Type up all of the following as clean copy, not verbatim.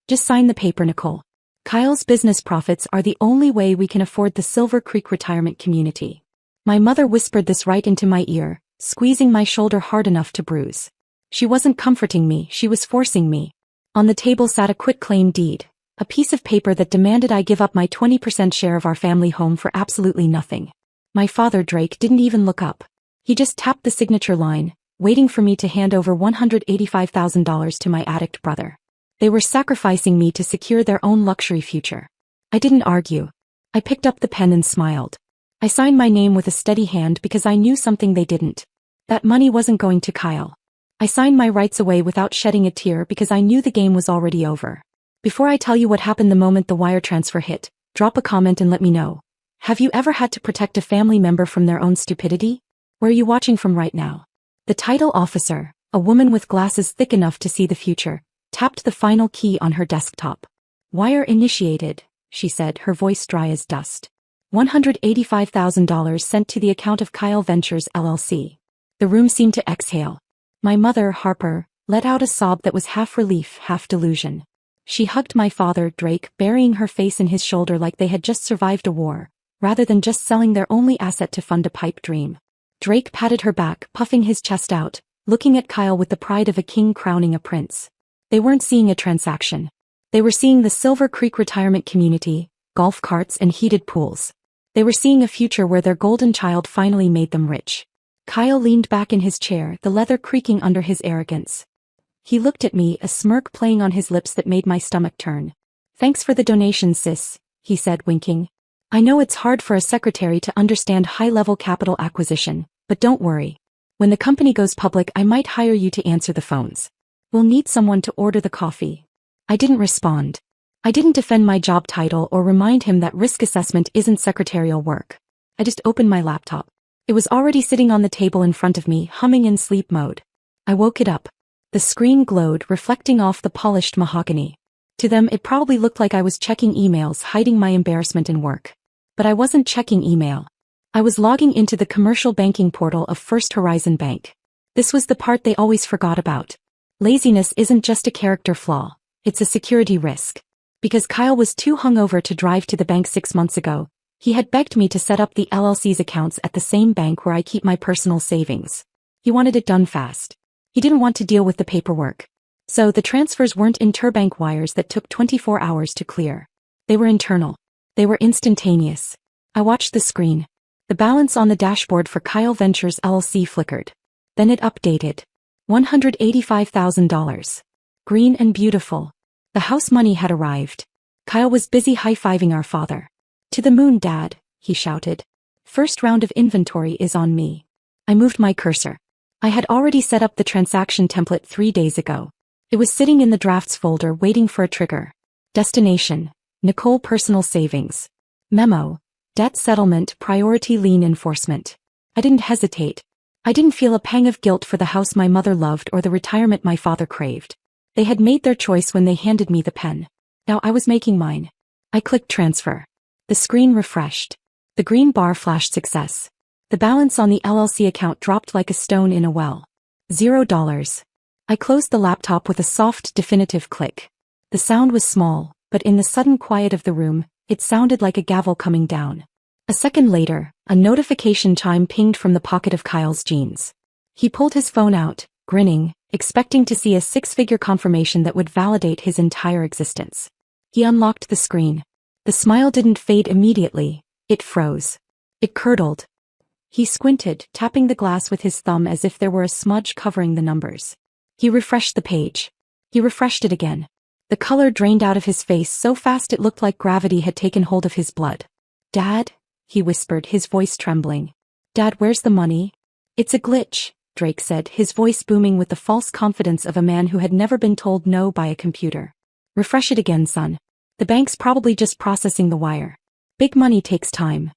Just sign the paper, Nicole. Kyle's business profits are the only way we can afford the Silver Creek retirement community. My mother whispered this right into my ear, squeezing my shoulder hard enough to bruise. She wasn't comforting me, she was forcing me. On the table sat a quitclaim deed, a piece of paper that demanded I give up my 20% share of our family home for absolutely nothing. My father, Drake, didn't even look up. He just tapped the signature line, waiting for me to hand over $185,000 to my addict brother. They were sacrificing me to secure their own luxury future. I didn't argue. I picked up the pen and smiled. I signed my name with a steady hand because I knew something they didn't. That money wasn't going to Kyle. I signed my rights away without shedding a tear because I knew the game was already over. Before I tell you what happened the moment the wire transfer hit, drop a comment and let me know. Have you ever had to protect a family member from their own stupidity? Where are you watching from right now? The title officer, a woman with glasses thick enough to see the future, tapped the final key on her desktop. Wire initiated, she said, her voice dry as dust. $185,000 sent to the account of Kyle Ventures LLC. The room seemed to exhale. My mother, Harper, let out a sob that was half relief, half delusion. She hugged my father, Drake, burying her face in his shoulder like they had just survived a war, rather than just selling their only asset to fund a pipe dream. Drake patted her back, puffing his chest out, looking at Kyle with the pride of a king crowning a prince. They weren't seeing a transaction. They were seeing the Silver Creek retirement community, golf carts and heated pools. They were seeing a future where their golden child finally made them rich. Kyle leaned back in his chair, the leather creaking under his arrogance. He looked at me, a smirk playing on his lips that made my stomach turn. "Thanks for the donation, sis," he said, winking. "I know it's hard for a secretary to understand high-level capital acquisition, but don't worry. When the company goes public, I might hire you to answer the phones. We'll need someone to order the coffee." I didn't respond. I didn't defend my job title or remind him that risk assessment isn't secretarial work. I just opened my laptop. It was already sitting on the table in front of me, humming in sleep mode. I woke it up. The screen glowed, reflecting off the polished mahogany. To them, it probably looked like I was checking emails, hiding my embarrassment in work. But I wasn't checking email. I was logging into the commercial banking portal of First Horizon Bank. This was the part they always forgot about. Laziness isn't just a character flaw, it's a security risk. Because Kyle was too hungover to drive to the bank 6 months ago, he had begged me to set up the LLC's accounts at the same bank where I keep my personal savings. He wanted it done fast. He didn't want to deal with the paperwork. So the transfers weren't interbank wires that took 24 hours to clear. They were internal. They were instantaneous. I watched the screen. The balance on the dashboard for Kyle Ventures LLC flickered. Then it updated. $185,000. Green and beautiful. The house money had arrived. Kyle was busy high-fiving our father. "To the moon, Dad," he shouted. "First round of inventory is on me." I moved my cursor. I had already set up the transaction template 3 days ago. It was sitting in the drafts folder waiting for a trigger. Destination: Nicole Personal Savings. Memo: Debt settlement, priority lien enforcement. I didn't hesitate. I didn't feel a pang of guilt for the house my mother loved or the retirement my father craved. They had made their choice when they handed me the pen. Now I was making mine. I clicked transfer. The screen refreshed. The green bar flashed success. The balance on the LLC account dropped like a stone in a well. $0. I closed the laptop with a soft, definitive click. The sound was small, but in the sudden quiet of the room, it sounded like a gavel coming down. A second later, a notification chime pinged from the pocket of Kyle's jeans. He pulled his phone out, grinning, expecting to see a six-figure confirmation that would validate his entire existence. He unlocked the screen. The smile didn't fade immediately, it froze. It curdled. He squinted, tapping the glass with his thumb as if there were a smudge covering the numbers. He refreshed the page. He refreshed it again. The color drained out of his face so fast it looked like gravity had taken hold of his blood. "Dad?" he whispered, his voice trembling. "Dad, where's the money?" "It's a glitch," Drake said, his voice booming with the false confidence of a man who had never been told no by a computer. "Refresh it again, son. The bank's probably just processing the wire. Big money takes time."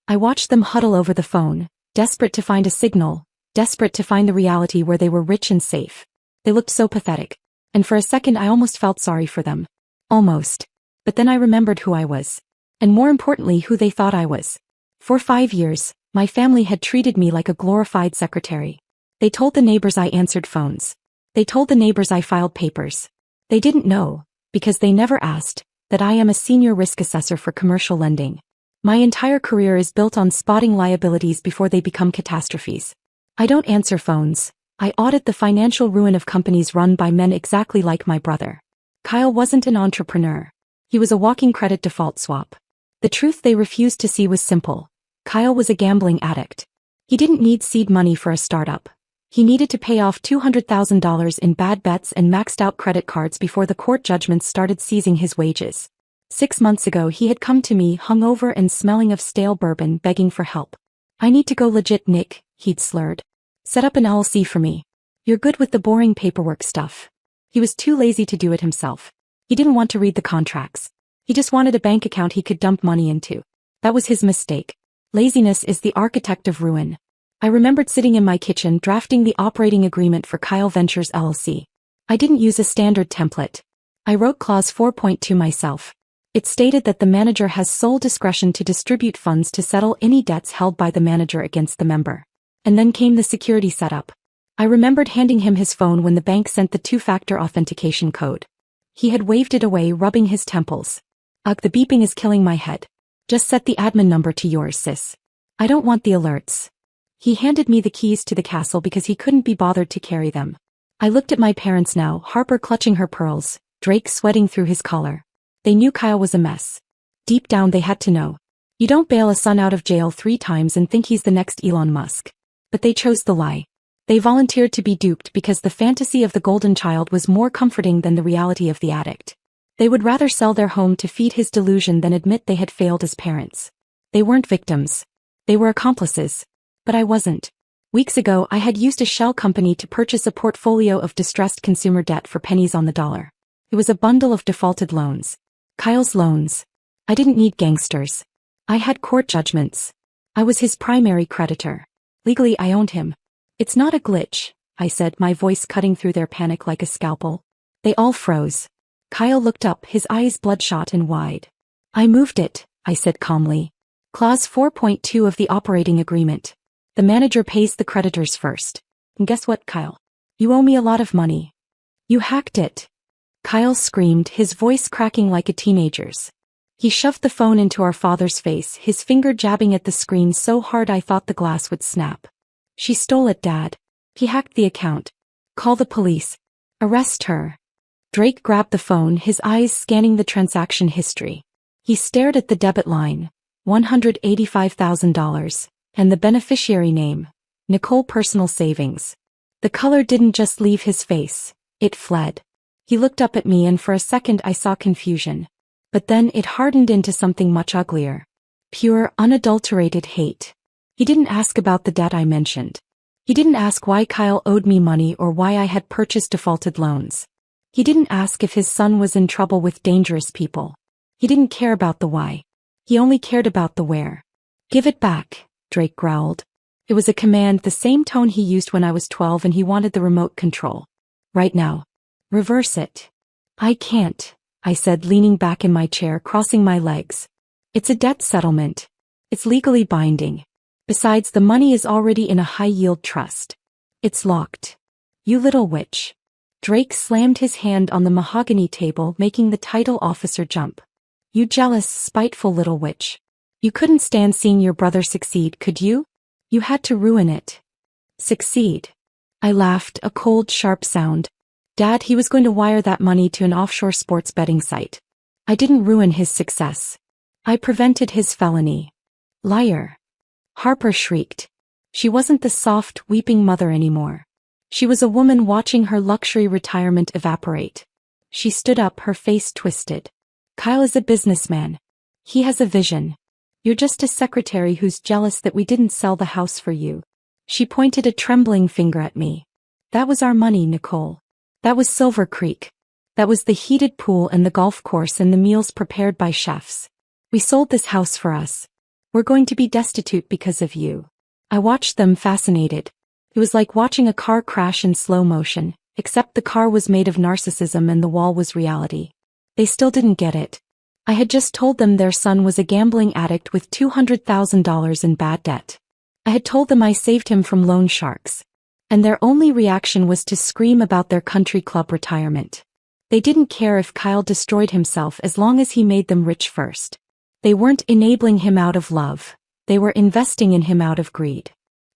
I watched them huddle over the phone, desperate to find a signal, desperate to find the reality where they were rich and safe. They looked so pathetic. And for a second I almost felt sorry for them. Almost. But then I remembered who I was. And more importantly, who they thought I was. For 5 years, my family had treated me like a glorified secretary. They told the neighbors I answered phones. They told the neighbors I filed papers. They didn't know, Because they never asked that I am a senior risk assessor for commercial lending. My entire career is built on spotting liabilities before they become catastrophes. I don't answer phones. I audit the financial ruin of companies run by men exactly like my brother. Kyle wasn't an entrepreneur. He was a walking credit default swap. The truth they refused to see was simple. Kyle was a gambling addict. He didn't need seed money for a startup. He needed to pay off $200,000 in bad bets and maxed out credit cards before the court judgments started seizing his wages. 6 months ago he had come to me hungover and smelling of stale bourbon begging for help. "I need to go legit, Nick," he'd slurred. "Set up an LLC for me. You're good with the boring paperwork stuff." He was too lazy to do it himself. He didn't want to read the contracts. He just wanted a bank account he could dump money into. That was his mistake. Laziness is the architect of ruin. I remembered sitting in my kitchen drafting the operating agreement for Kyle Ventures LLC. I didn't use a standard template. I wrote clause 4.2 myself. It stated that the manager has sole discretion to distribute funds to settle any debts held by the manager against the member. And then came the security setup. I remembered handing him his phone when the bank sent the two-factor authentication code. He had waved it away, rubbing his temples. "Ugh, the beeping is killing my head. Just set the admin number to yours, sis. I don't want the alerts." He handed me the keys to the castle because he couldn't be bothered to carry them. I looked at my parents now, Harper clutching her pearls, Drake sweating through his collar. They knew Kyle was a mess. Deep down they had to know. You don't bail a son out of jail 3 times and think he's the next Elon Musk. But they chose the lie. They volunteered to be duped because the fantasy of the golden child was more comforting than the reality of the addict. They would rather sell their home to feed his delusion than admit they had failed as parents. They weren't victims. They were accomplices. But I wasn't. Weeks ago I had used a shell company to purchase a portfolio of distressed consumer debt for pennies on the dollar. It was a bundle of defaulted loans. Kyle's loans. I didn't need gangsters. I had court judgments. I was his primary creditor. Legally I owned him. "It's not a glitch," I said, my voice cutting through their panic like a scalpel. They all froze. Kyle looked up, his eyes bloodshot and wide. "I moved it," I said calmly. Clause 4.2 of the operating agreement. The manager pays the creditors first. And guess what, Kyle? You owe me a lot of money. You hacked it. Kyle screamed, his voice cracking like a teenager's. He shoved the phone into our father's face, his finger jabbing at the screen so hard I thought the glass would snap. "She stole it, Dad. He hacked the account. Call the police. Arrest her." Drake grabbed the phone, his eyes scanning the transaction history. He stared at the debit line, $185,000, and the beneficiary name, Nicole Personal Savings. The color didn't just leave his face, it fled. He looked up at me and for a second I saw confusion. But then it hardened into something much uglier. Pure, unadulterated hate. He didn't ask about the debt I mentioned. He didn't ask why Kyle owed me money or why I had purchased defaulted loans. He didn't ask if his son was in trouble with dangerous people. He didn't care about the why. He only cared about the where. "Give it back," Drake growled. It was a command, the same tone he used when I was 12 and he wanted the remote control. "Right now. Reverse it." "I can't," I said, leaning back in my chair, crossing my legs. "It's a debt settlement. It's legally binding. Besides, the money is already in a high-yield trust. It's locked." "You little witch." Drake slammed his hand on the mahogany table, making the title officer jump. "You jealous, spiteful little witch. You couldn't stand seeing your brother succeed, could you? You had to ruin it." "Succeed?" I laughed, a cold, sharp sound. "Dad, he was going to wire that money to an offshore sports betting site. I didn't ruin his success. I prevented his felony." "Liar." Harper shrieked. She wasn't the soft, weeping mother anymore. She was a woman watching her luxury retirement evaporate. She stood up, her face twisted. "Kyle is a businessman. He has a vision. You're just a secretary who's jealous that we didn't sell the house for you." She pointed a trembling finger at me. "That was our money, Nicole. That was Silver Creek. That was the heated pool and the golf course and the meals prepared by chefs. We sold this house for us. We're going to be destitute because of you." I watched them, fascinated. It was like watching a car crash in slow motion, except the car was made of narcissism and the wall was reality. They still didn't get it. I had just told them their son was a gambling addict with $200,000 in bad debt. I had told them I saved him from loan sharks. And their only reaction was to scream about their country club retirement. They didn't care if Kyle destroyed himself as long as he made them rich first. They weren't enabling him out of love. They were investing in him out of greed.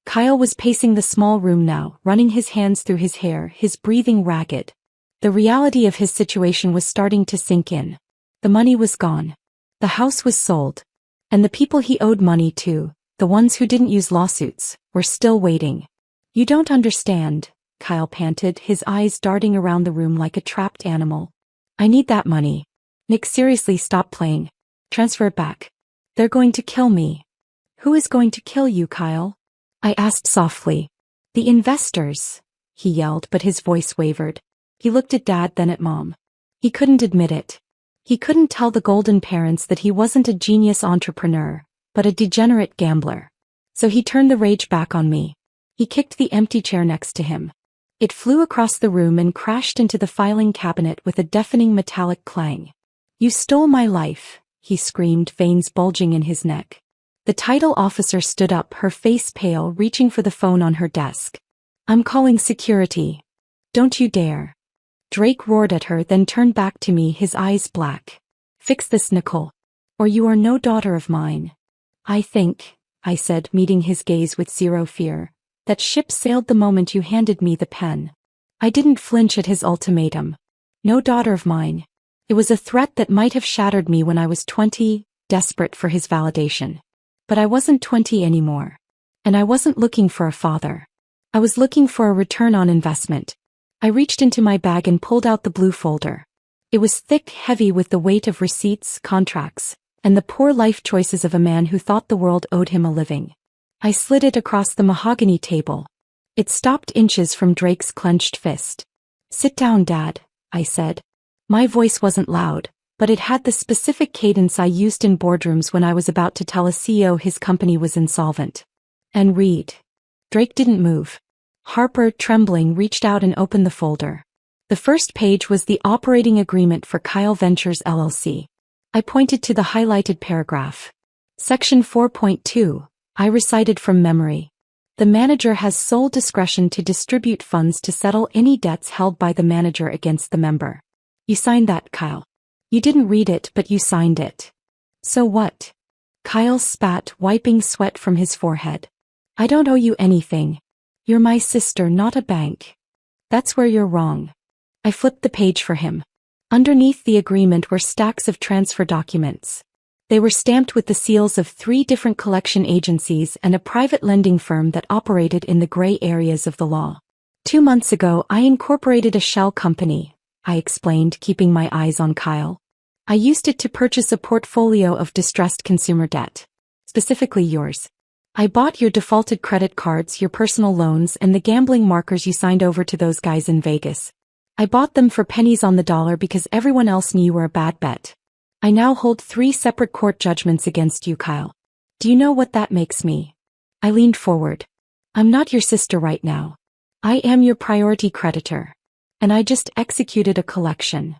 Kyle was pacing the small room now, running his hands through his hair, his breathing ragged. The reality of his situation was starting to sink in. The money was gone. The house was sold. And the people he owed money to, the ones who didn't use lawsuits, were still waiting. "You don't understand," Kyle panted, his eyes darting around the room like a trapped animal. "I need that money. Nick, seriously, stop playing. Transfer it back. They're going to kill me." "Who is going to kill you, Kyle?" I asked softly. "The investors," he yelled, but his voice wavered. He looked at Dad, then at Mom. He couldn't admit it. He couldn't tell the Golden parents that he wasn't a genius entrepreneur, but a degenerate gambler. So he turned the rage back on me. He kicked the empty chair next to him. It flew across the room and crashed into the filing cabinet with a deafening metallic clang. "You stole my life," he screamed, veins bulging in his neck. The title officer stood up, her face pale, reaching for the phone on her desk. "I'm calling security." "Don't you dare." Drake roared at her, then turned back to me, his eyes black. "Fix this, Nicole, or you are no daughter of mine." I said, meeting his gaze with zero fear, "that ship sailed the moment you handed me the pen." I didn't flinch at his ultimatum. No daughter of mine. It was a threat that might have shattered me when I was 20, desperate for his validation. But I wasn't 20 anymore. And I wasn't looking for a father. I was looking for a return on investment. I reached into my bag and pulled out the blue folder. It was thick, heavy with the weight of receipts, contracts, and the poor life choices of a man who thought the world owed him a living. I slid it across the mahogany table. It stopped inches from Drake's clenched fist. "Sit down, Dad," I said. My voice wasn't loud, but it had the specific cadence I used in boardrooms when I was about to tell a CEO his company was insolvent. "And read." Drake didn't move. Harper, trembling, reached out and opened the folder. The first page was the operating agreement for Kyle Ventures LLC. I pointed to the highlighted paragraph. Section 4.2, I recited from memory. "The manager has sole discretion to distribute funds to settle any debts held by the manager against the member." "You signed that, Kyle." "You didn't read it, but you signed it." "So what?" Kyle spat, wiping sweat from his forehead. "I don't owe you anything. You're my sister, not a bank." "That's where you're wrong." I flipped the page for him. Underneath the agreement were stacks of transfer documents. They were stamped with the seals of 3 different collection agencies and a private lending firm that operated in the gray areas of the law. 2 months ago, I incorporated a shell company, I explained, keeping my eyes on Kyle. "I used it to purchase a portfolio of distressed consumer debt. Specifically yours. I bought your defaulted credit cards, your personal loans, and the gambling markers you signed over to those guys in Vegas. I bought them for pennies on the dollar because everyone else knew you were a bad bet. I now hold 3 separate court judgments against you, Kyle. Do you know what that makes me?" I leaned forward. "I'm not your sister right now. I am your priority creditor. And I just executed a collection."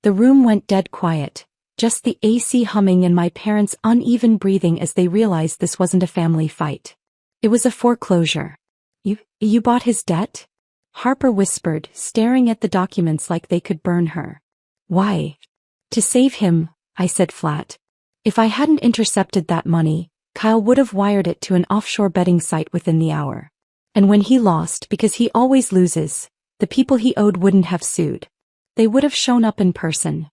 The room went dead quiet, just the AC humming and my parents' uneven breathing as they realized this wasn't a family fight. It was a foreclosure. You bought his debt?" Harper whispered, staring at the documents like they could burn her. "Why?" "To save him," I said flat. "If I hadn't intercepted that money, Kyle would have wired it to an offshore betting site within the hour. And when he lost, because he always loses, the people he owed wouldn't have sued. They would have shown up in person."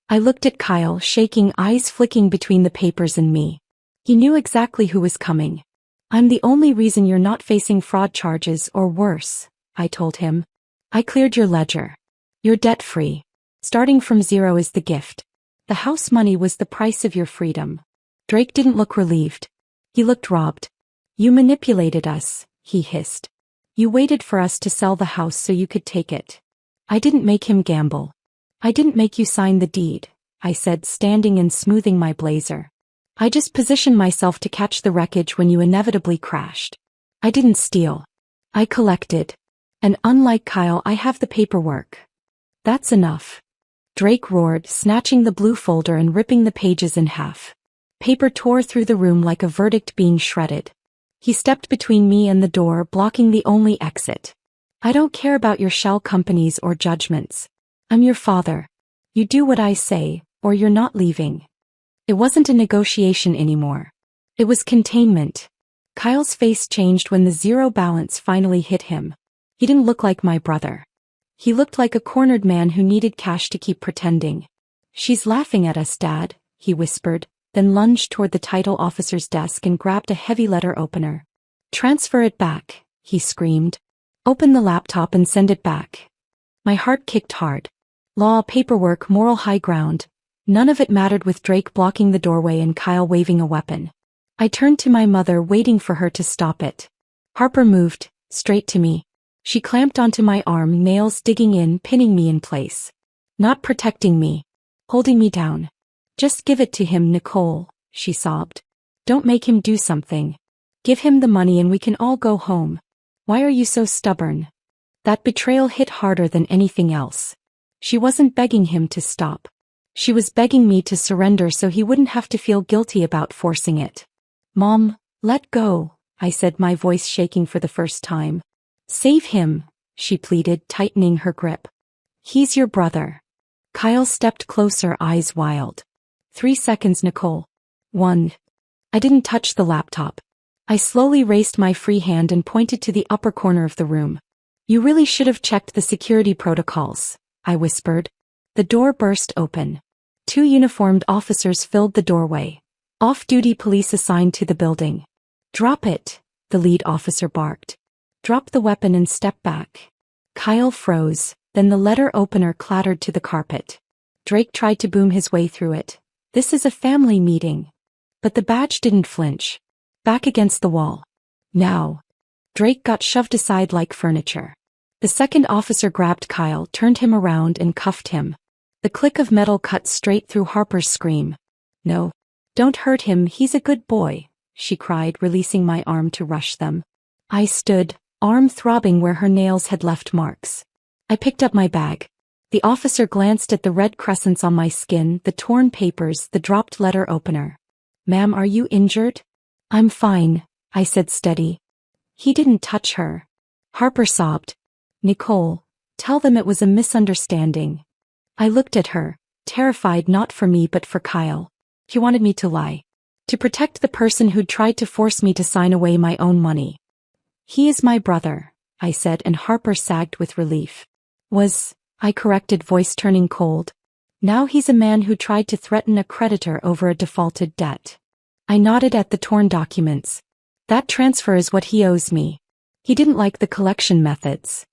I looked at Kyle, shaking, eyes flicking between the papers and me. He knew exactly who was coming. "I'm the only reason you're not facing fraud charges or worse," I told him. "I cleared your ledger. You're debt-free. Starting from zero is the gift. The house money was the price of your freedom." Drake didn't look relieved. He looked robbed. "You manipulated us," he hissed. "You waited for us to sell the house so you could take it. I didn't make him gamble. I didn't make you sign the deed," I said, standing and smoothing my blazer. "I just positioned myself to catch the wreckage when you inevitably crashed. I didn't steal. I collected. And unlike Kyle, I have the paperwork." "That's enough," Drake roared, snatching the blue folder and ripping the pages in half. Paper tore through the room like a verdict being shredded. He stepped between me and the door, blocking the only exit. "I don't care about your shell companies or judgments. I'm your father. You do what I say, or you're not leaving. It wasn't a negotiation anymore. It was containment. Kyle's face changed when the zero balance finally hit him. He didn't look like my brother. He looked like a cornered man who needed cash to keep pretending. She's laughing at us, Dad, he whispered, then lunged toward the title officer's desk and grabbed a heavy letter opener. Transfer it back, he screamed. Open the laptop and send it back. My heart kicked hard. Law, paperwork, moral high ground. None of it mattered with Drake blocking the doorway and Kyle waving a weapon. I turned to my mother, waiting for her to stop it. Harper moved, straight to me. She clamped onto my arm, nails digging in, pinning me in place. Not protecting me. Holding me down. Just give it to him, Nicole, she sobbed. Don't make him do something. Give him the money and we can all go home. Why are you so stubborn? That betrayal hit harder than anything else. She wasn't begging him to stop. She was begging me to surrender so he wouldn't have to feel guilty about forcing it. Mom, let go, I said, my voice shaking for the first time. Save him, she pleaded, tightening her grip. He's your brother. Kyle stepped closer, eyes wild. 3 seconds, Nicole. 1. I didn't touch the laptop. I slowly raised my free hand and pointed to the upper corner of the room. You really should have checked the security protocols, I whispered. The door burst open. 2 uniformed officers filled the doorway. Off-duty police assigned to the building. Drop it, the lead officer barked. Drop the weapon and step back. Kyle froze, then the letter opener clattered to the carpet. Drake tried to boom his way through it. This is a family meeting. But the badge didn't flinch. Back against the wall. Now. Drake got shoved aside like furniture. The second officer grabbed Kyle, turned him around and cuffed him. The click of metal cut straight through Harper's scream. No. Don't hurt him, he's a good boy, she cried, releasing my arm to rush them. I stood, arm throbbing where her nails had left marks. I picked up my bag. The officer glanced at the red crescents on my skin, the torn papers, the dropped letter opener. Ma'am, are you injured? I'm fine, I said, steady. He didn't touch her. Harper sobbed. Nicole, tell them it was a misunderstanding. I looked at her, terrified, not for me but for Kyle. He wanted me to lie. To protect the person who'd tried to force me to sign away my own money. He is my brother, I said, and Harper sagged with relief. I corrected, voice turning cold. Now he's a man who tried to threaten a creditor over a defaulted debt. I nodded at the torn documents. That transfer is what he owes me. He didn't like the collection methods.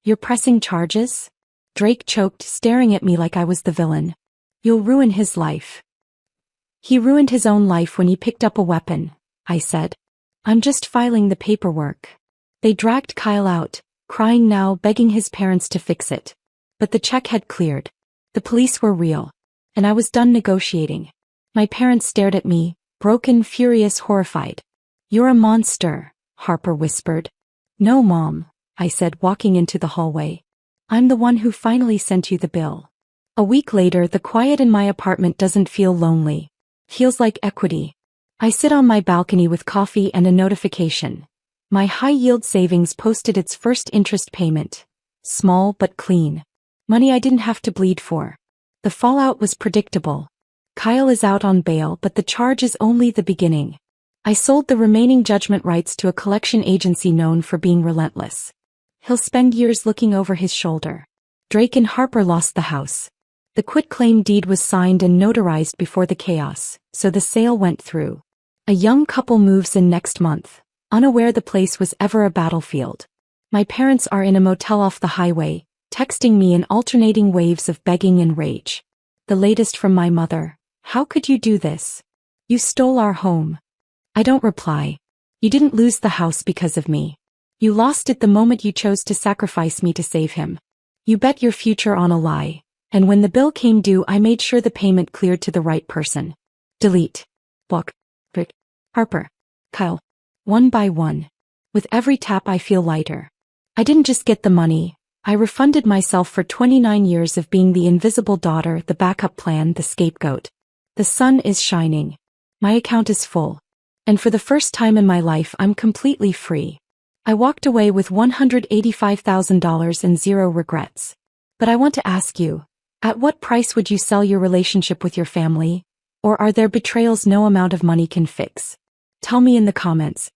You're pressing charges? Drake choked, staring at me like I was the villain. You'll ruin his life. He ruined his own life when he picked up a weapon, I said. I'm just filing the paperwork. They dragged Kyle out, crying now, begging his parents to fix it. But the check had cleared. The police were real. And I was done negotiating. My parents stared at me, broken, furious, horrified. You're a monster, Harper whispered. No, Mom, I said, walking into the hallway. I'm the one who finally sent you the bill. A week later, the quiet in my apartment doesn't feel lonely. Feels like equity. I sit on my balcony with coffee and a notification. My high-yield savings posted its first interest payment. Small but clean. Money I didn't have to bleed for. The fallout was predictable. Kyle is out on bail, but the charge is only the beginning. I sold the remaining judgment rights to a collection agency known for being relentless. He'll spend years looking over his shoulder. Drake and Harper lost the house. The quitclaim deed was signed and notarized before the chaos, so the sale went through. A young couple moves in next month, unaware the place was ever a battlefield. My parents are in a motel off the highway, texting me in alternating waves of begging and rage. The latest from my mother. How could you do this? You stole our home. I don't reply. You didn't lose the house because of me. You lost it the moment you chose to sacrifice me to save him. You bet your future on a lie. And when the bill came due, I made sure the payment cleared to the right person. Delete. Block. Rick. Harper. Kyle. One by one. With every tap I feel lighter. I didn't just get the money. I refunded myself for 29 years of being the invisible daughter, the backup plan, the scapegoat. The sun is shining. My account is full. And for the first time in my life, I'm completely free. I walked away with $185,000 and zero regrets. But I want to ask you, at what price would you sell your relationship with your family? Or are there betrayals no amount of money can fix? Tell me in the comments.